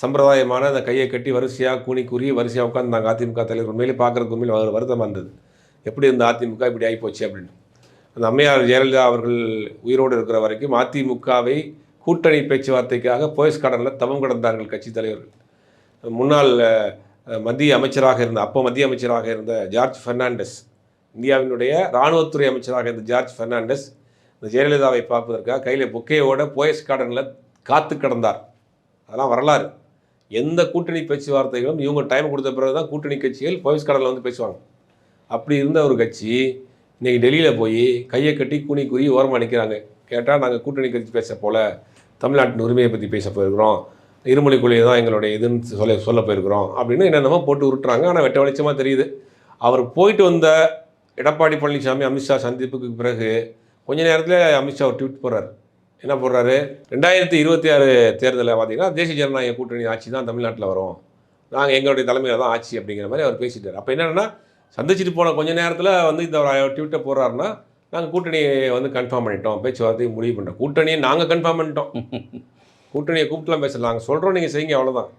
சம்பிரதாயமான அந்த கையை கட்டி வரிசையாக கூனி கூறி வரிசையாக உட்காந்துருந்தாங்க அதிமுக தலைவர். உண்மையிலே பார்க்குறதுக்கு உண்மையிலே வருத்தமாக இருந்தது. எப்படி இருந்த அதிமுக இப்படி ஆகிப்போச்சு அப்படின்னு. அந்த அம்மையார் ஜெயலலிதா அவர்கள் உயிரோடு இருக்கிற வரைக்கும் அதிமுகவை கூட்டணி பேச்சுவார்த்தைக்காக போயஸ் கார்டனில் தவம் கிடந்தார்கள் கட்சி தலைவர்கள். முன்னாள் மத்திய அமைச்சராக இருந்த ஜார்ஜ் பெர்னாண்டஸ், இந்தியாவினுடைய இராணுவத்துறை அமைச்சராக இருந்த ஜார்ஜ் பெர்னாண்டஸ் இந்த ஜெயலலிதாவை பார்ப்பதற்காக கையில் பொக்கேயோட போயஸ் கார்டனில் காத்து கிடந்தார். அதெல்லாம் வரலாறு. எந்த கூட்டணி பேச்சுவார்த்தைகளும் இவங்க டைம் கொடுத்த பிறகு தான் கூட்டணி கட்சிகள் போயஸ் கார்டனில் வந்து பேசுவாங்க. அப்படி இருந்த ஒரு கட்சி இன்றைக்கி டெல்லியில் போய் கையை கட்டி கூனி கூறி ஓரமாக நிற்கிறாங்க. கேட்டால் நாங்கள் கூட்டணி கட்சி பேச போல் தமிழ்நாட்டின் உரிமையை பற்றி பேச போயிருக்கிறோம், இருமொழி கொள்கை தான் எங்களுடைய இதுன்னு சொல்ல போயிருக்கிறோம் அப்படின்னு என்னென்னமோ போட்டு உருட்டுறாங்க. ஆனால் வெட்ட வெளிச்சமாக தெரியுது. அவர் போயிட்டு வந்த எடப்பாடி பழனிசாமி அமித்ஷா சந்திப்புக்கு பிறகு கொஞ்ச நேரத்தில் அமித்ஷா ஒரு ட்வீட் போடுறாரு. என்ன போடுறாரு? 2026 தேர்தலில் பார்த்தீங்கன்னா தேசிய ஜனநாயக கூட்டணி ஆட்சி தான் தமிழ்நாட்டில் வரும், நாங்கள் எங்களுடைய தலைமையில் தான் ஆட்சி அப்படிங்கிற மாதிரி அவர் பேசிட்டார். அப்போ என்னென்னா சந்திச்சுட்டு போன கொஞ்ச நேரத்தில் வந்து இந்த ட்வீட்டை போடுறாருன்னா நாங்கள் கூட்டணியை வந்து கன்ஃபார்ம் பண்ணிட்டோம், பேச்சுவார்த்தையை முடிவு பண்ணிட்டோம், கூட்டணியை நாங்கள் கன்ஃபார்ம் பண்ணிட்டோம், கூட்டணியை கூப்பிட்டுலாம் பேசலாம், நாங்கள் சொல்கிறோம் நீங்கள் செய்யுங்க, அவ்வளோதான்.